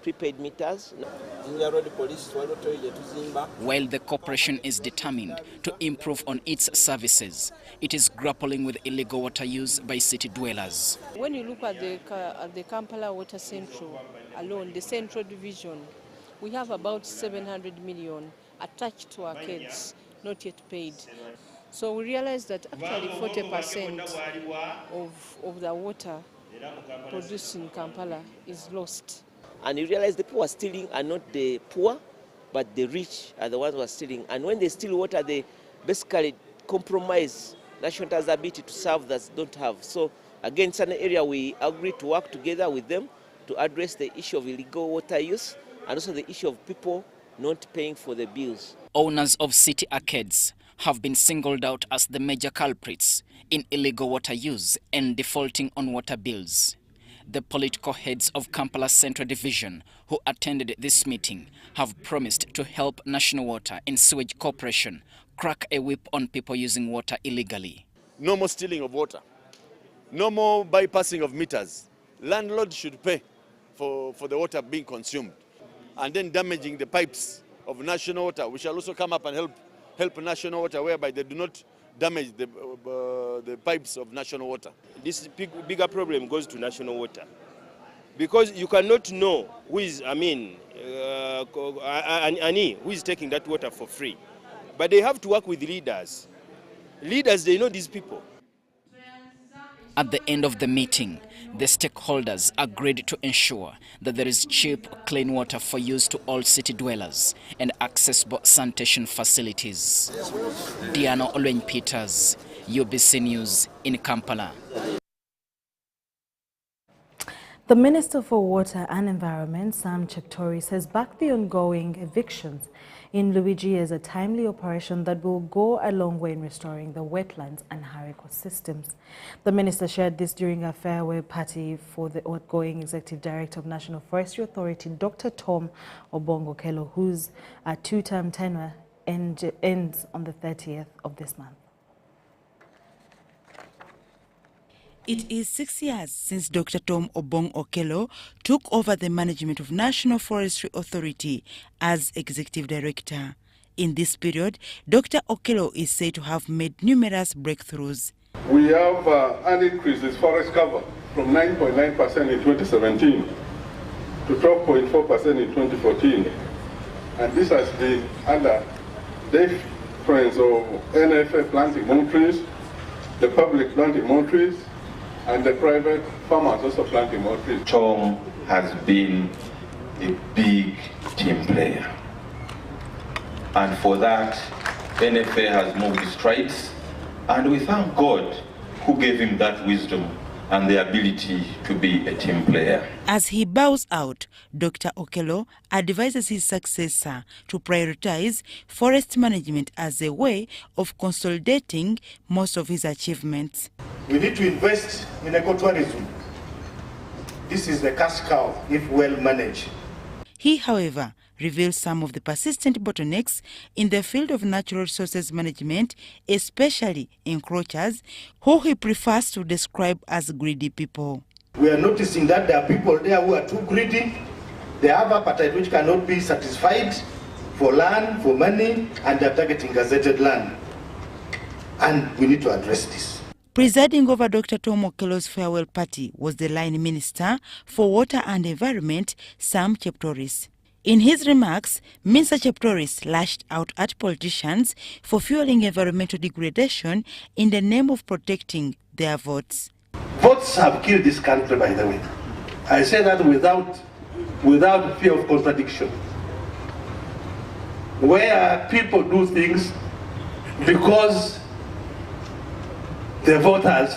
prepaid meters. While the corporation is determined to improve on its services, it is grappling with illegal water use by city dwellers. When you look at the Kampala Water Central alone, the Central Division, we have about 700 million attached to our kids, not yet paid. So we realize that actually 40% of the water produced in Kampala is lost. And you realize the people who are stealing are not the poor, but the rich are the ones who are stealing. And when they steal water, they basically compromise national ability to serve that don't have. So again, it's an area we agree to work together with them to address the issue of illegal water use and also the issue of people not paying for the bills. Owners of city arcades have been singled out as the major culprits in illegal water use and defaulting on water bills. The political heads of Kampala Central Division who attended this meeting have promised to help National Water and Sewage Corporation crack a whip on people using water illegally. No more stealing of water. No more bypassing of meters. Landlords should pay for the water being consumed. And then damaging the pipes of National Water. We shall also come up and help National Water whereby they do not damage the pipes of National Water. This bigger problem goes to National Water because you cannot know who is, who is taking that water for free. But they have to work with leaders. Leaders, they know these people. At the end of the meeting, the stakeholders agreed to ensure that there is cheap, clean water for use to all city dwellers and accessible sanitation facilities. Diana Olwen-Peters, UBC News in Kampala. The Minister for Water and Environment, Sam Cheptoris, has backed the ongoing evictions in Luigi as a timely operation that will go a long way in restoring the wetlands and her ecosystems. The minister shared this during a farewell party for the outgoing Executive Director of National Forestry Authority, Dr. Tom Obong-Okello, whose two-term tenure ends on the 30th of this month. It is 6 years since Dr. Tom Obong-Okello took over the management of National Forestry Authority as Executive Director. In this period, Dr. Okello is said to have made numerous breakthroughs. We have an increase in forest cover from 9.9% in 2017 to 12.4% in 2014. And this has been under the friends of NFA planting more trees, the public planting more trees, and the private farmers also planting more trees. Tom has been a big team player. And for that, NFA has moved strides. And we thank God who gave him that wisdom and the ability to be a team player. As he bows out, Dr. Okello advises his successor to prioritize forest management as a way of consolidating most of his achievements. We need to invest in ecotourism. This is the cash cow if well managed. He, however, reveals some of the persistent bottlenecks in the field of natural resources management, especially encroachers, who he prefers to describe as greedy people. We are noticing that there are people there who are too greedy. They have appetite which cannot be satisfied for land, for money, and they are targeting gazetted land. And we need to address this. Presiding over Dr. Tom Okello's farewell party was the line Minister for Water and Environment, Sam Cheptoris. In his remarks, Minister Cheptoris lashed out at politicians for fueling environmental degradation in the name of protecting their votes. Votes have killed this country, by the way. I say that without fear of contradiction. Where people do things because the voters,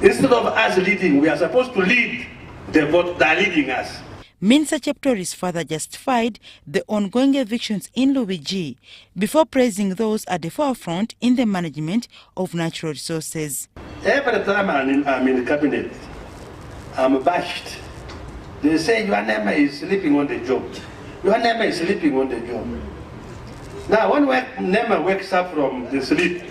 instead of us leading, we are supposed to lead the vote, they are leading us. Minister Cheptoris further justified the ongoing evictions in Luigi before praising those at the forefront in the management of natural resources. Every time I'm in the cabinet, I'm bashed. They say your name is sleeping on the job. Your name is sleeping on the job. Now, when Nema wakes up from the sleep,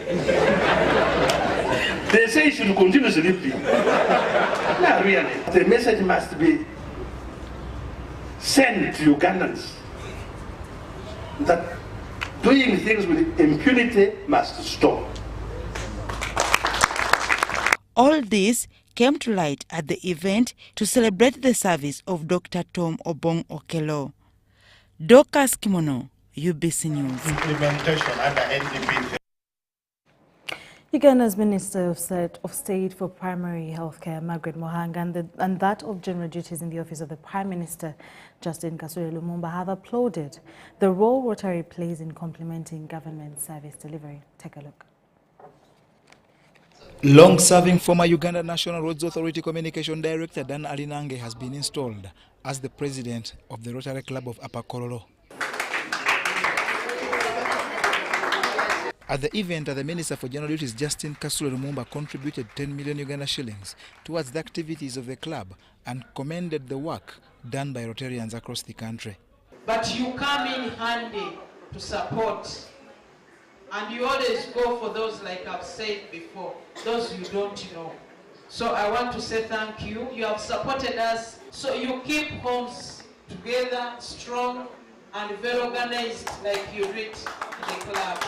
they say he should continue sleeping. Not really. The message must be send to Ugandans that doing things with impunity must stop. All this came to light at the event to celebrate the service of Dr. Tom Obong Okello. Dorcas Kimono, UBC News. Implementation under NDP. Uganda's Minister of State for Primary Healthcare, Margaret Muhanga, and that of General Duties in the Office of the Prime Minister, Justin Kasule Lumumba, have applauded the role Rotary plays in complementing government service delivery. Take a look. Long-serving former Uganda National Roads Authority Communication Director Dan Alinange has been installed as the president of the Rotary Club of Upper Kololo. At the event, the Minister for General Duties, Justin Kasule Lumumba, contributed 10 million Uganda shillings towards the activities of the club and commended the work done by Rotarians across the country. But you come in handy to support, and you always go for those, like I've said before, those you don't know. So I want to say thank you. You have supported us, so you keep homes together, strong and very organized like you did in the club.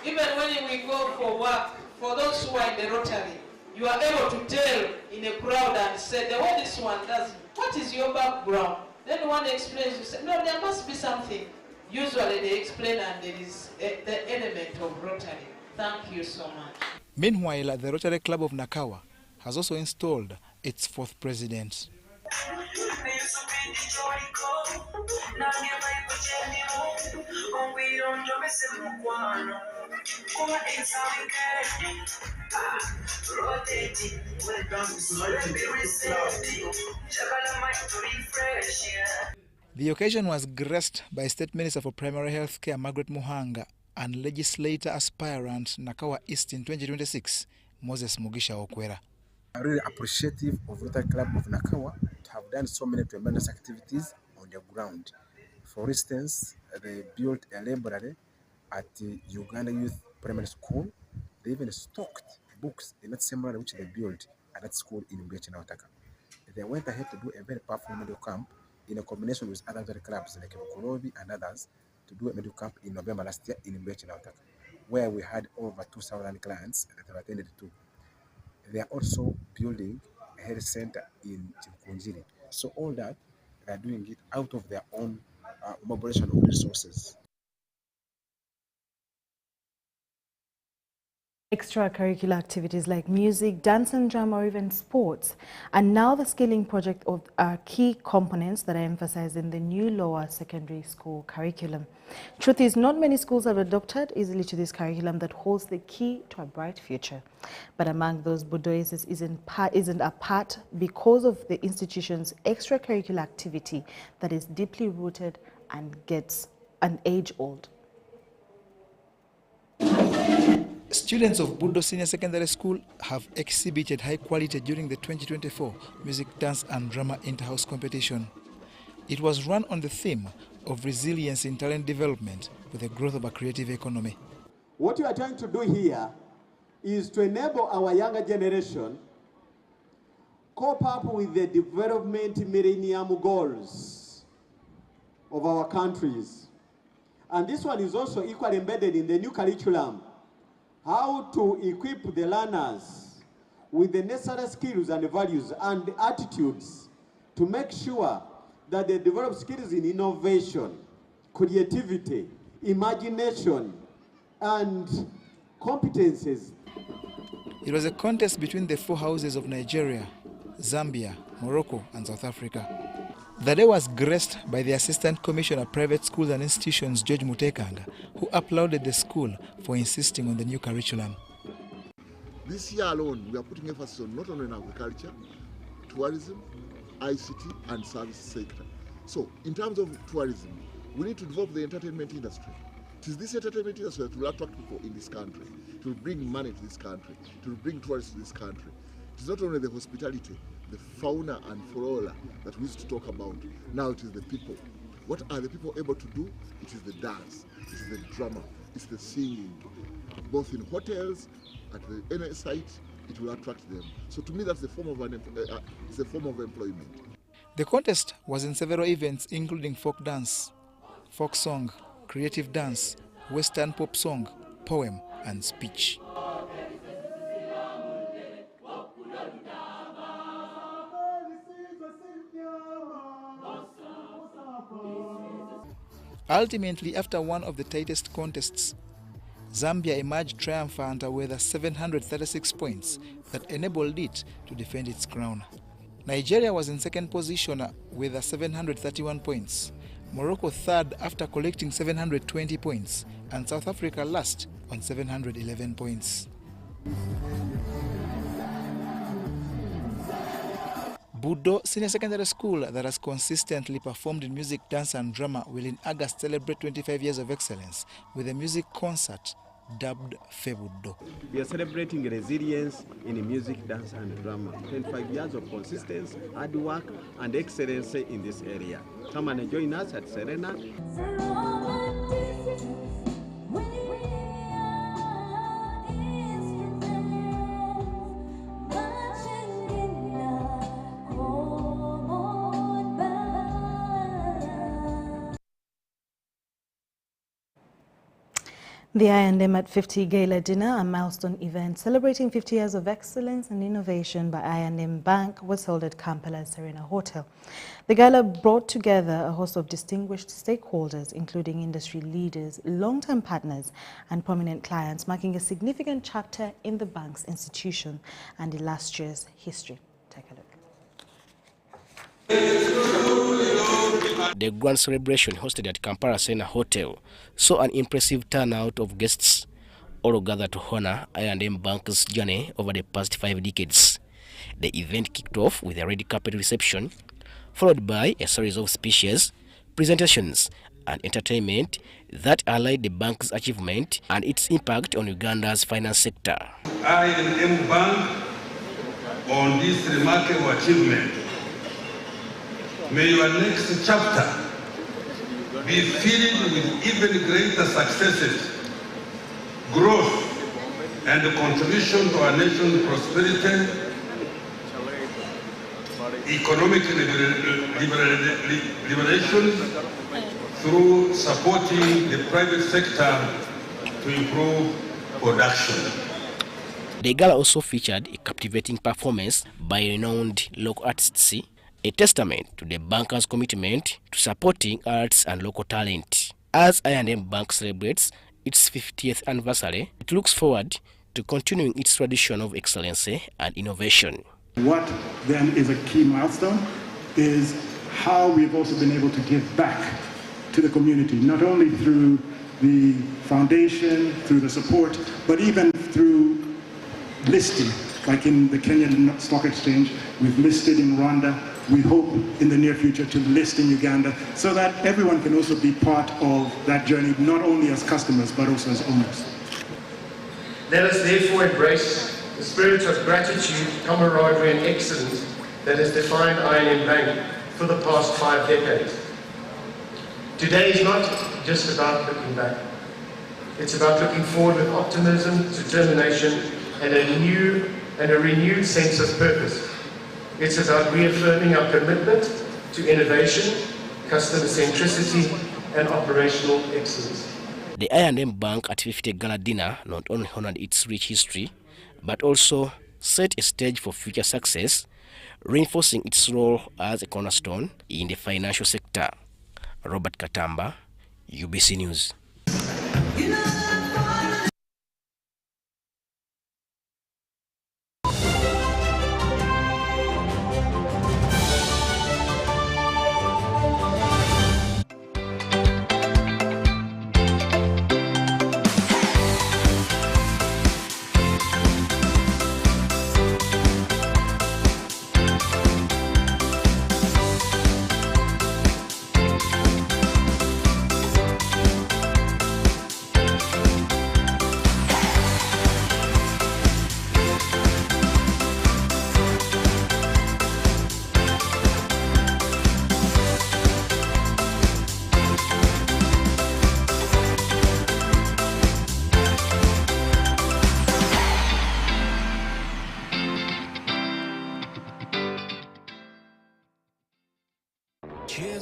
Even when we go for work, for those who are in the Rotary, you are able to tell in a crowd and say, the way this one does, what is your background? Then one explains, you say, no, there must be something. Usually they explain and there is the element of Rotary. Thank you so much. Meanwhile, the Rotary Club of Nakawa has also installed its fourth president. The occasion was graced by State Minister for Primary Health Care Margaret Muhanga and legislator aspirant Nakawa East in 2026, Moses Mugisha Okwera. I'm really appreciative of Rotary Club of Nakawa to have done so many tremendous activities on the ground. For instance, they built a library at the Uganda Youth Primary School. They even stocked books in that same library which they built at that school in Mbechinautaka. They went ahead to do a very powerful medical camp in a combination with other Rotary clubs like Bukolobi and others to do a medical camp in November last year in Mbechinautaka, where we had over 2,000 clients that have attended to. They are also building a health center in Chikunjiri. So all that, they are doing it out of their own mobilization of resources. Extracurricular activities like music, dance and drama, or even sports. And now the skilling project are key components that are emphasized in the new lower secondary school curriculum. Truth is, not many schools have adopted easily to this curriculum that holds the key to a bright future. But among those, Budoisis isn't a part because of the institution's extracurricular activity that is deeply rooted and gets an age old. Students of Budo Senior Secondary School have exhibited high quality during the 2024 Music, Dance and Drama Inter-House Competition. It was run on the theme of resilience in talent development with the growth of a creative economy. What we are trying to do here is to enable our younger generation cope up with the development millennium goals of our countries. And this one is also equally embedded in the new curriculum. How to equip the learners with the necessary skills and values and attitudes to make sure that they develop skills in innovation, creativity, imagination, and competences. It was a contest between the four houses of Nigeria, Zambia, Morocco, and South Africa. The day was graced by the Assistant Commissioner of Private Schools and Institutions, George Mutekanga, who applauded the school for insisting on the new curriculum. This year alone, we are putting emphasis on not only in agriculture, tourism, ICT, and service sector. So, in terms of tourism, we need to develop the entertainment industry. It is this entertainment industry that will attract people in this country, to bring money to this country, to bring tourists to this country. It is not only the hospitality, the fauna and flora that we used to talk about. Now it is the people. What are the people able to do? It is the dance, it is the drama, it's the singing. Both in hotels, at any site, it will attract them. So to me, that's a form of it's a form of employment. The contest was in several events including folk dance, folk song, creative dance, western pop song, poem and speech. Ultimately, after one of the tightest contests, Zambia emerged triumphant with 736 points that enabled it to defend its crown. Nigeria was in second position with 731 points, Morocco third after collecting 720 points, and South Africa last on 711 points. Budo Senior Secondary School, that has consistently performed in music, dance and drama, will in August celebrate 25 years of excellence with a music concert dubbed Febudo. We are celebrating resilience in music, dance and drama. 25 years of consistency, hard work and excellence in this area. Come and join us at Serena. The I&M at 50 Gala Dinner, a milestone event celebrating 50 years of excellence and innovation by I&M Bank, was held at Kampala Serena Hotel. The gala brought together a host of distinguished stakeholders, including industry leaders, long-term partners, and prominent clients, marking a significant chapter in the bank's institution and illustrious history. Take a look. The grand celebration hosted at Kampala Serena Hotel saw an impressive turnout of guests, all gathered to honor I&M Bank's journey over the past 5 decades. The event kicked off with a red carpet reception, followed by a series of speeches, presentations, and entertainment that highlight the bank's achievement and its impact on Uganda's finance sector. I&M Bank, on this remarkable achievement, may your next chapter be filled with even greater successes, growth, and contribution to our nation's prosperity, economic liberation through supporting the private sector to improve production. The gala also featured a captivating performance by renowned local artists, a testament to the bankers' commitment to supporting arts and local talent. As I&M Bank celebrates its 50th anniversary, it looks forward to continuing its tradition of excellence and innovation. What then is a key milestone is how we've also been able to give back to the community, not only through the foundation, through the support, but even through listing. Like in the Kenyan Stock Exchange, we've listed in Rwanda. We hope in the near future to list in Uganda so that everyone can also be part of that journey, not only as customers, but also as owners. Let us therefore embrace the spirit of gratitude, camaraderie and excellence that has defined I&M Bank for the past 5 decades. Today is not just about looking back. It's about looking forward with optimism, determination, and a renewed sense of purpose. It's about reaffirming our commitment to innovation, customer centricity, and operational excellence. The I&M Bank at 50 Gala Dinner not only honored its rich history, but also set a stage for future success, reinforcing its role as a cornerstone in the financial sector. Robert Katamba, UBC News.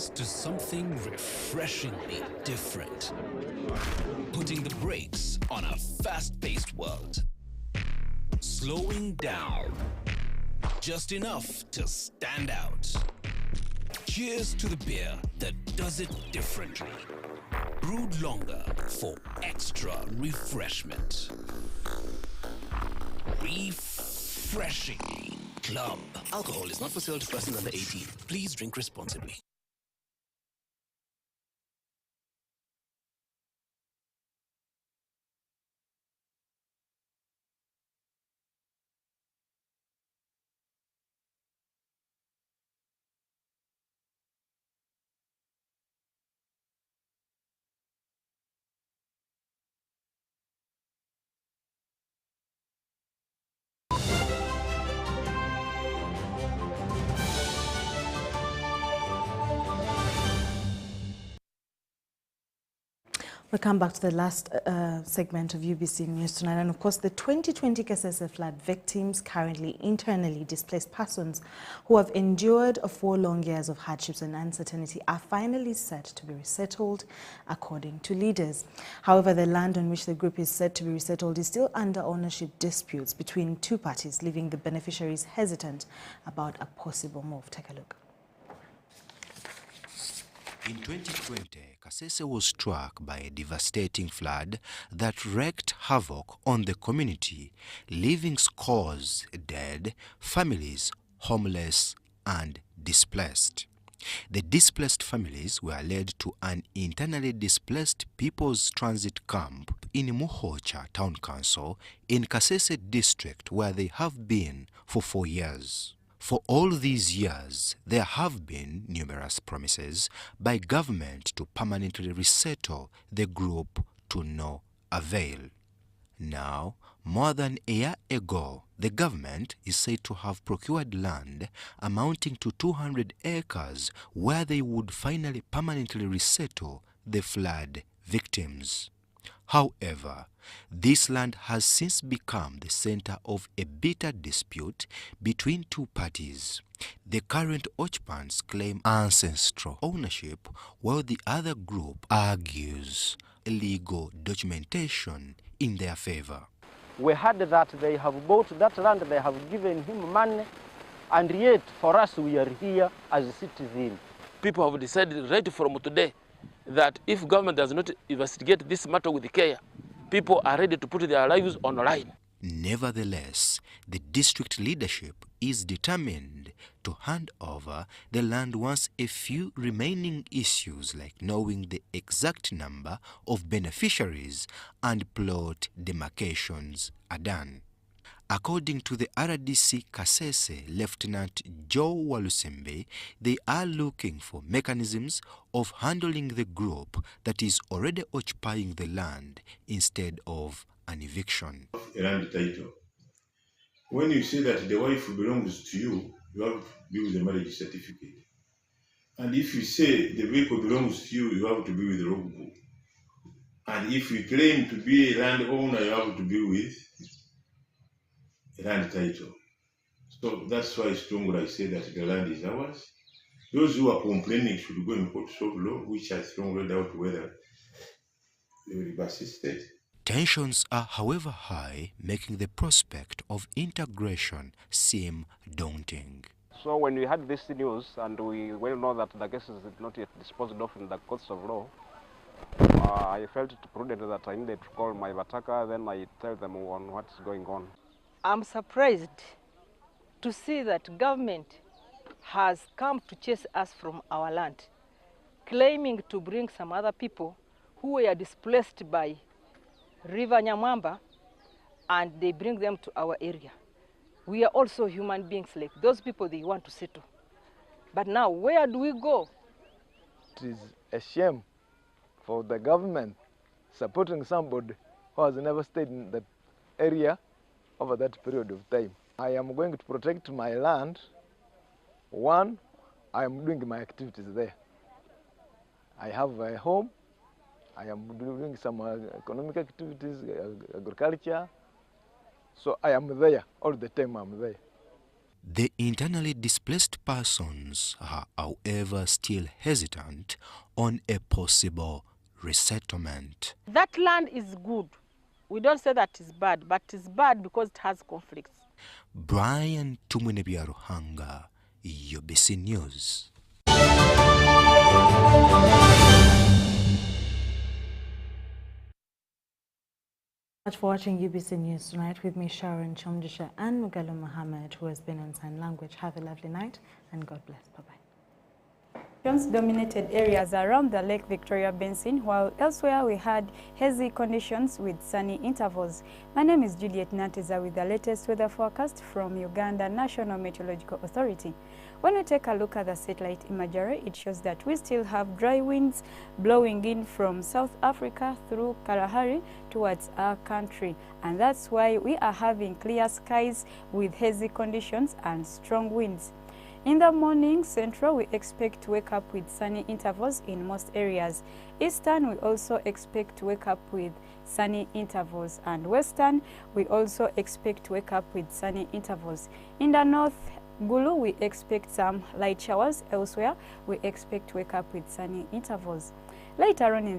switches to something refreshingly different, putting the brakes on a fast-paced world. Slowing down, just enough to stand out. Cheers to the beer that does it differently. Brewed longer for extra refreshment. Refreshing Club. Alcohol is not for sale to persons under 18. Please drink responsibly. We come back to the last segment of UBC News tonight, and of course the 2020 Kasese flood victims, currently internally displaced persons who have endured 4 long years of hardships and uncertainty, are finally set to be resettled according to leaders. However, the land on which the group is set to be resettled is still under ownership disputes between 2 parties, leaving the beneficiaries hesitant about a possible move. Take a look. In 2020, Kasese was struck by a devastating flood that wreaked havoc on the community, leaving scores dead, families homeless and displaced. The displaced families were led to an internally displaced people's transit camp in Muhocha Town Council in Kasese district, where they have been for 4 years. For all these years, there have been numerous promises by government to permanently resettle the group, to no avail. Now, more than a year ago, the government is said to have procured land amounting to 200 acres where they would finally permanently resettle the flood victims. However, this land has since become the center of a bitter dispute between 2 parties. The current occupants claim ancestral ownership, while the other group argues illegal documentation in their favor. We heard that they have bought that land, they have given him money, and yet for us we are here as citizens. People have decided right from today that if government does not investigate this matter with care, people are ready to put their lives on the line. Nevertheless, the district leadership is determined to hand over the land once a few remaining issues like knowing the exact number of beneficiaries and plot demarcations are done. According to the RDC Kasese Lieutenant Joe Walusembe, they are looking for mechanisms of handling the group that is already occupying the land instead of an eviction. A land title. When you say that the wife belongs to you, you have to be with the marriage certificate. And if you say the vehicle belongs to you, you have to be with the logbook. And if you claim to be a landowner, you have to be with land title. So that's why strongly I say that the land is ours. Those who are complaining should go in court of law, which I strongly doubt whether they will be persisted. Tensions are, however, high, making the prospect of integration seem daunting. So when we had this news, and we well know that the case is not yet disposed of in the courts of law, I felt it prudent that I needed to call my Bataka, then I tell them on what's going on. I'm surprised to see that government has come to chase us from our land, claiming to bring some other people who were displaced by River Nyamwamba, and they bring them to our area. We are also human beings like those people they want to settle. But now, where do we go? It is a shame for the government supporting somebody who has never stayed in the area over that period of time. I am going to protect my land. One, I am doing my activities there. I have a home. I am doing some economic activities, agriculture. So I am there all the time. I'm there. The internally displaced persons are, however, still hesitant on a possible resettlement. That land is good. We don't say that it's bad, but it's bad because it has conflicts. Brian Tumunebiaruhanga, UBC News. Much for watching UBC News Tonight with me, Sharon Kyomugisha, and Mugalo Mohammed, who has been on sign language. Have a lovely night and God bless. Bye-bye. Dominated areas around the Lake Victoria Basin, while elsewhere we had hazy conditions with sunny intervals. My name is Juliet Nateza with the latest weather forecast from Uganda National Meteorological Authority. When we take a look at the satellite imagery, it shows that we still have dry winds blowing in from South Africa through Kalahari towards our country, and that's why we are having clear skies with hazy conditions and strong winds. In the morning, Central, we expect to wake up with sunny intervals in most areas. Eastern, we also expect to wake up with sunny intervals. And Western, we also expect to wake up with sunny intervals. In the North, Gulu, we expect some light showers. Elsewhere, we expect to wake up with sunny intervals. Later on in